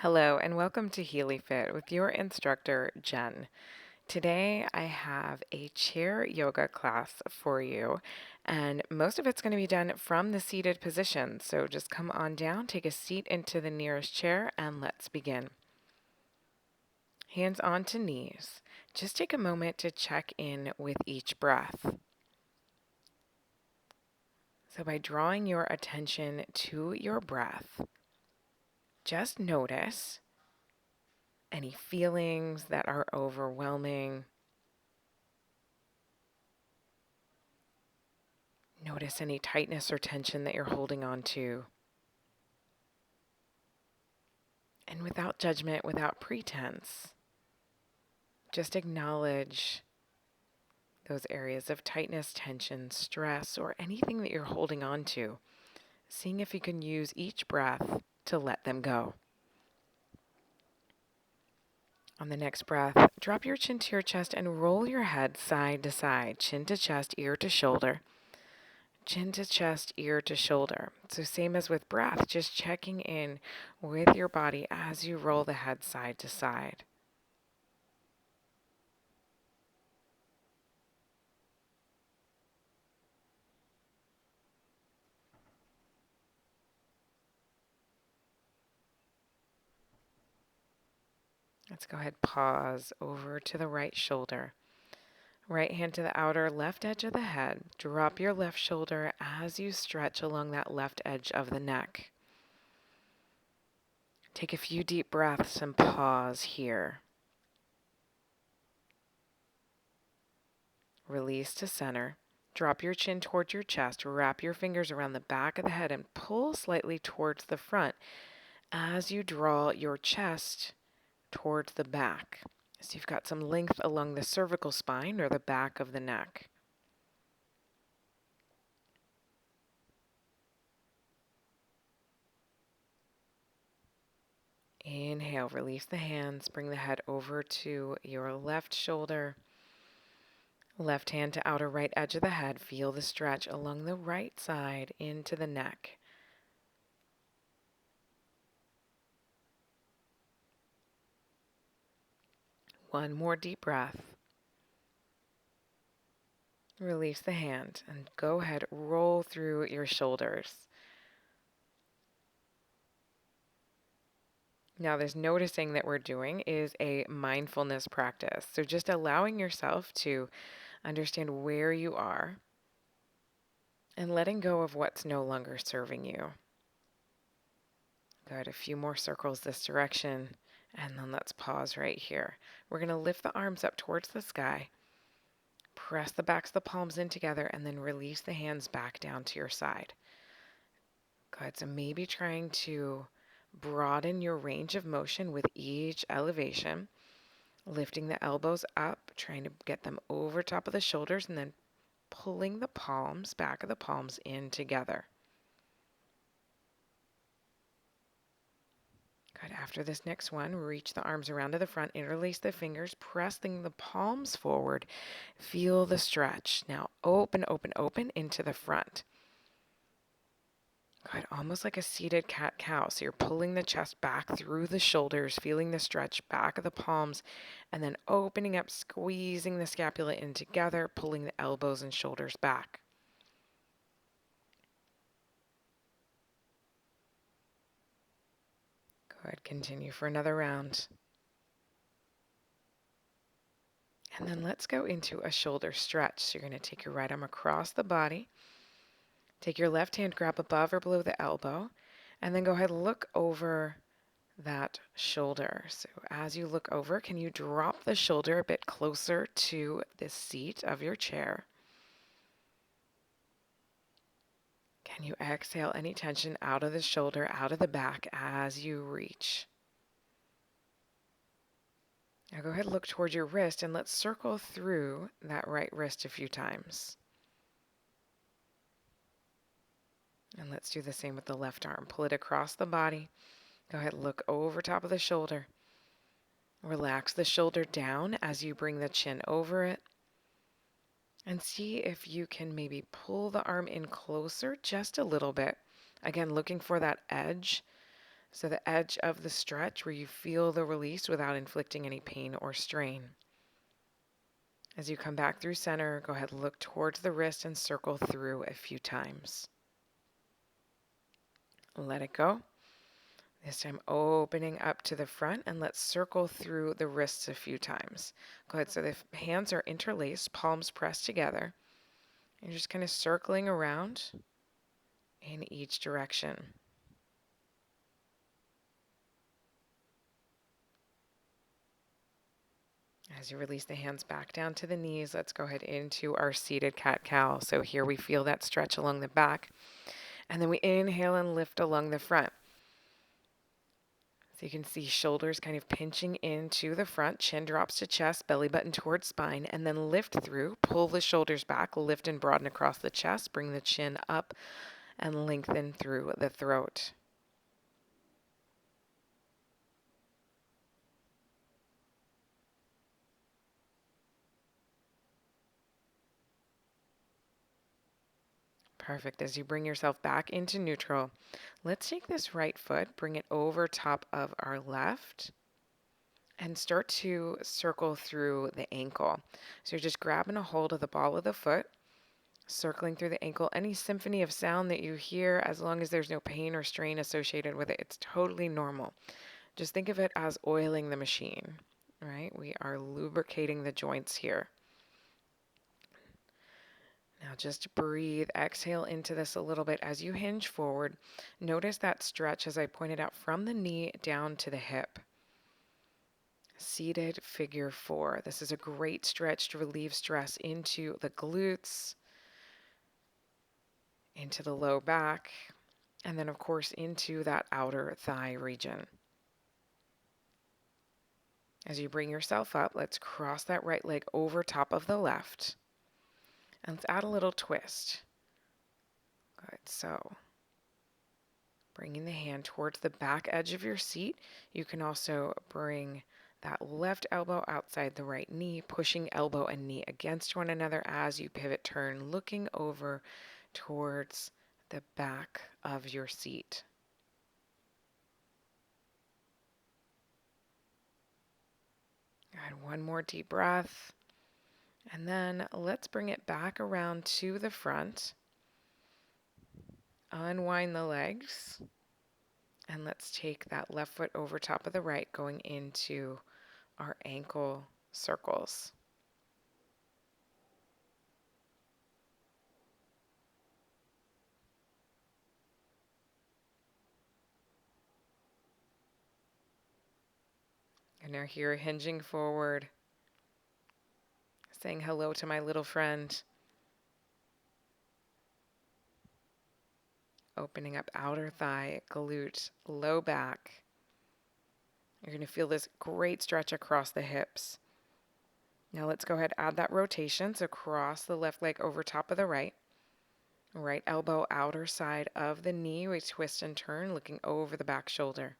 Hello and welcome to Healy Fit with your instructor, Jen. Today I have a chair yoga class for you, and most of it's going to be done from the seated position. So just come on down, take a seat into the nearest chair, and let's begin. Hands onto knees. Just take a moment to check in with each breath. So by drawing your attention to your breath, just notice any feelings that are overwhelming. Notice any tightness or tension that you're holding on to. And without judgment, without pretense, just acknowledge those areas of tightness, tension, stress, or anything that you're holding on to, seeing if you can use each breath to let them go. On the next breath, drop your chin to your chest and roll your head side to side, chin to chest, ear to shoulder. Chin to chest, ear to shoulder. So same as with breath, just checking in with your body as you roll the head side to side. Let's go ahead, pause over to the right shoulder. Right hand to the outer left edge of the head. Drop your left shoulder as you stretch along that left edge of the neck. Take a few deep breaths and pause here. Release to center. Drop your chin towards your chest. Wrap your fingers around the back of the head and pull slightly towards the front as you draw your chest towards the back. So you've got some length along the cervical spine or the back of the neck. Inhale, release the hands, bring the head over to your left shoulder. Left hand to outer right edge of the head. Feel the stretch along the right side into the neck. One more deep breath. Release the hand and go ahead, roll through your shoulders. Now, this noticing that we're doing is a mindfulness practice. So just allowing yourself to understand where you are and letting go of what's no longer serving you. Good. A few more circles this direction, and then let's pause right here. We're going to lift the arms up towards the sky, press the backs of the palms in together, and then release the hands back down to your side. Good. So maybe trying to broaden your range of motion with each elevation, lifting the elbows up, trying to get them over top of the shoulders, and then pulling the palms, back of the palms in together. Good. After this next one, reach the arms around to the front, interlace the fingers, pressing the palms forward. Feel the stretch. Now open, open, open into the front. Good. Almost like a seated cat-cow. So you're pulling the chest back through the shoulders, feeling the stretch back of the palms, and then opening up, squeezing the scapula in together, pulling the elbows and shoulders back. Good. Continue for another round. And then let's go into a shoulder stretch. So you're going to take your right arm across the body. Take your left hand, grab above or below the elbow, and then go ahead and look over that shoulder. So as you look over, can you drop the shoulder a bit closer to the seat of your chair? Can you exhale any tension out of the shoulder, out of the back as you reach? Now go ahead and look towards your wrist and let's circle through that right wrist a few times. And let's do the same with the left arm. Pull it across the body. Go ahead and look over top of the shoulder. Relax the shoulder down as you bring the chin over it. And see if you can maybe pull the arm in closer just a little bit. Again, looking for that edge So the edge of the stretch where you feel the release without inflicting any pain or strain. As you come back through center, go ahead and look towards the wrist and circle through a few times. Let it go. This time opening up to the front, and let's circle through the wrists a few times. Go ahead, so the hands are interlaced, palms pressed together. You're just kind of circling around in each direction. As you release the hands back down to the knees, let's go ahead into our seated cat-cow. So here we feel that stretch along the back, and then we inhale and lift along the front. So you can see shoulders kind of pinching into the front, chin drops to chest, belly button towards spine, and then lift through, pull the shoulders back, lift and broaden across the chest, bring the chin up, and lengthen through the throat. Perfect. As you bring yourself back into neutral, let's take this right foot, bring it over top of our left, and start to circle through the ankle. So you're just grabbing a hold of the ball of the foot, circling through the ankle. Any symphony of sound that you hear, as long as there's no pain or strain associated with it, it's totally normal. Just think of it as oiling the machine, right? We are lubricating the joints here. Now just breathe, exhale into this a little bit as you hinge forward. Notice that stretch, as I pointed out, from the knee down to the hip. Seated figure 4. This is a great stretch to relieve stress into the glutes, into the low back, and then of course into that outer thigh region. As you bring yourself up, let's cross that right leg over top of the left. And let's add a little twist. Good, so bringing the hand towards the back edge of your seat. You can also bring that left elbow outside the right knee, pushing elbow and knee against one another as you pivot turn, looking over towards the back of your seat. And one more deep breath. And then let's bring it back around to the front. Unwind the legs. And let's take that left foot over top of the right, going into our ankle circles. And now here, hinging forward, saying hello to my little friend. Opening up outer thigh, glute, low back. You're going to feel this great stretch across the hips. Now let's go ahead and add that rotation. So cross the left leg over top of the right. Right elbow outer side of the knee. We twist and turn, looking over the back shoulder.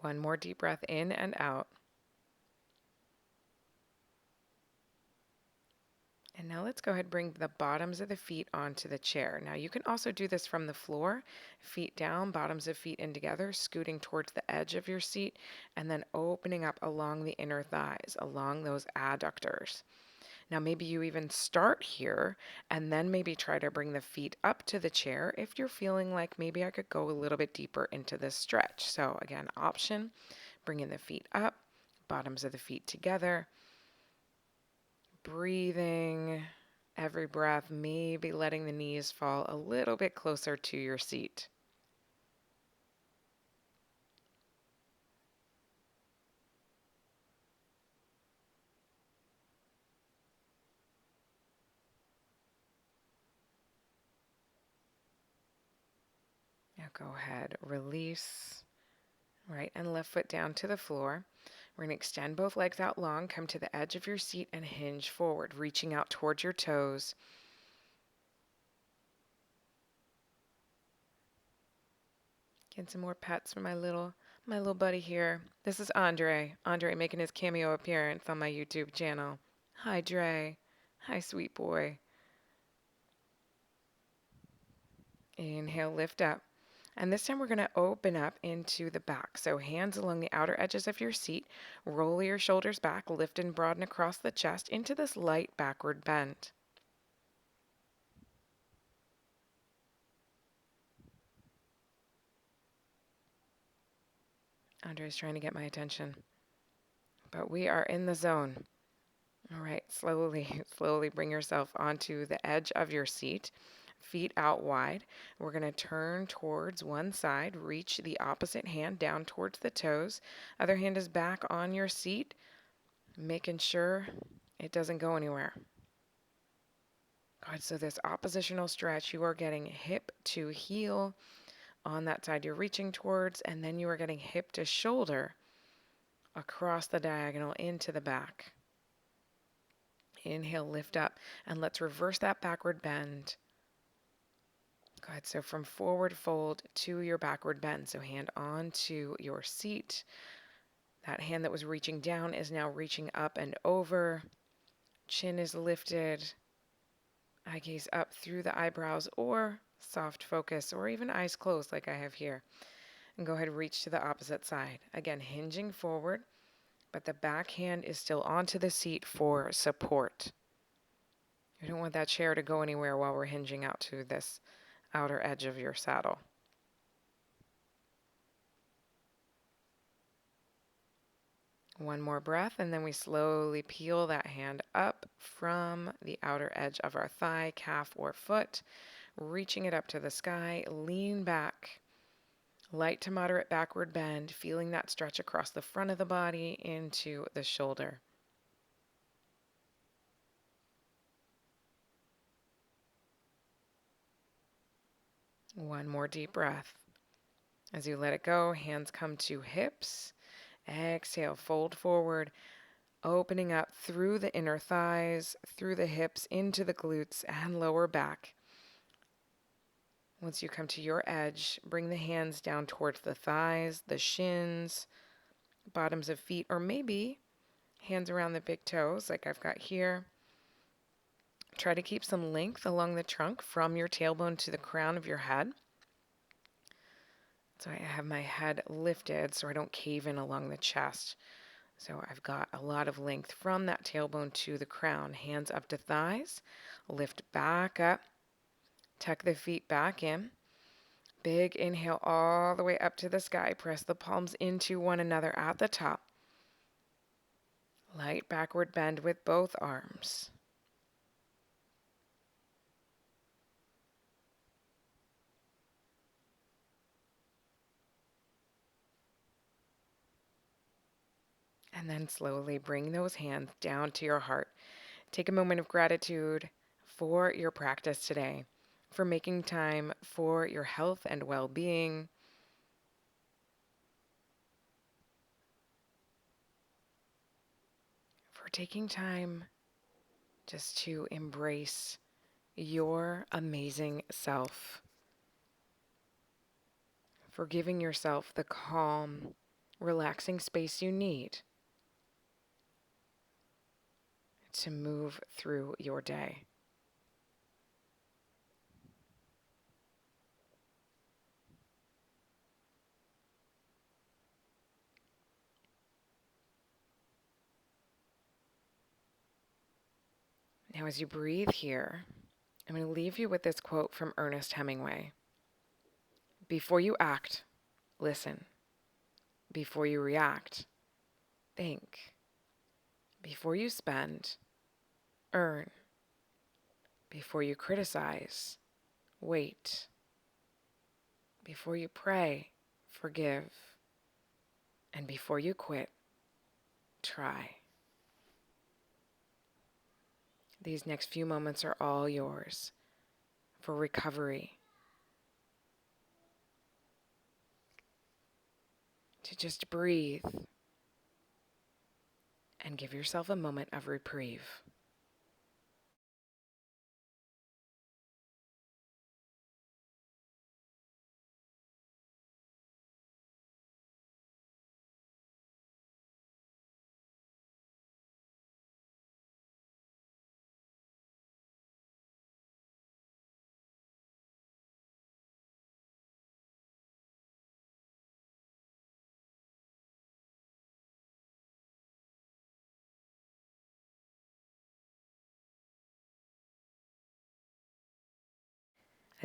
One more deep breath in and out. And now let's go ahead and bring the bottoms of the feet onto the chair. Now you can also do this from the floor, feet down, bottoms of feet in together, scooting towards the edge of your seat, and then opening up along the inner thighs, along those adductors. Now maybe you even start here and then maybe try to bring the feet up to the chair if you're feeling like maybe I could go a little bit deeper into this stretch. So again, option, bringing the feet up, bottoms of the feet together, breathing every breath, maybe letting the knees fall a little bit closer to your seat. Now go ahead, release right and left foot down to the floor. We're going to extend both legs out long, come to the edge of your seat and hinge forward, reaching out towards your toes. Get some more pets for my little My little buddy here. This is Andre. Andre making his cameo appearance on my YouTube channel. Hi, Dre. Hi, sweet boy. Inhale, lift up. And this time we're going to open up into the back. So hands along the outer edges of your seat. Roll your shoulders back, lift and broaden across the chest into this light backward bend. Andre's trying to get my attention. But we are in the zone. All right, slowly, slowly bring yourself onto the edge of your seat. Feet out wide. We're going to turn towards one side, reach the opposite hand down towards the toes. Other hand is back on your seat, making sure it doesn't go anywhere. Good, so this oppositional stretch, you are getting hip to heel on that side you're reaching towards, and then you are getting hip to shoulder across the diagonal into the back. Inhale, lift up, and let's reverse that backward bend. Good. So from forward fold to your backward bend. So hand onto your seat. That hand that was reaching down is now reaching up and over. Chin is lifted. Eye gaze up through the eyebrows or soft focus or even eyes closed like I have here. And go ahead and reach to the opposite side. Again, hinging forward, but the back hand is still onto the seat for support. You don't want that chair to go anywhere while we're hinging out to this outer edge of your saddle. One more breath, and then we slowly peel that hand up from the outer edge of our thigh, calf, or foot, reaching it up to the sky. Lean back, light to moderate backward bend, feeling that stretch across the front of the body into the shoulder. One more deep breath. As you let it go, hands come to hips. Exhale, fold forward, opening up through the inner thighs, through the hips, into the glutes and lower back. Once you come to your edge, bring the hands down towards the thighs, the shins, bottoms of feet, or maybe hands around the big toes like I've got here. Try to keep some length along the trunk from your tailbone to the crown of your head. So I have my head lifted so I don't cave in along the chest. So I've got a lot of length from that tailbone to the crown. Hands up to thighs. Lift back up. Tuck the feet back in. Big inhale all the way up to the sky. Press the palms into one another at the top. Light backward bend with both arms. And then slowly bring those hands down to your heart. Take a moment of gratitude for your practice today, for making time for your health and well-being. For taking time just to embrace your amazing self. For giving yourself the calm, relaxing space you need to move through your day. Now, as you breathe here, I'm going to leave you with this quote from Ernest Hemingway. Before you act, listen. Before you react, think. Before you spend, earn. Before you criticize, wait. Before you pray, forgive. And before you quit, try. These next few moments are all yours for recovery. To just breathe and give yourself a moment of reprieve.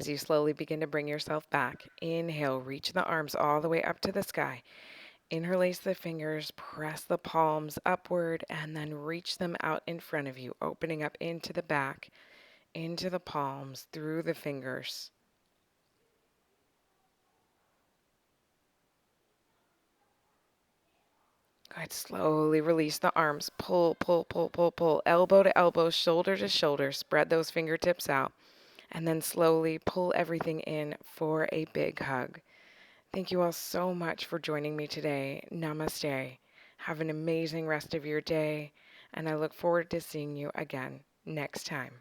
As you slowly begin to bring yourself back, inhale, reach the arms all the way up to the sky. Interlace the fingers, press the palms upward, and then reach them out in front of you, opening up into the back, into the palms, through the fingers. Good. Slowly release the arms. Pull, pull, pull, pull, pull. Elbow to elbow, shoulder to shoulder. Spread those fingertips out. And then slowly pull everything in for a big hug. Thank you all so much for joining me today. Namaste. Have an amazing rest of your day. And I look forward to seeing you again next time.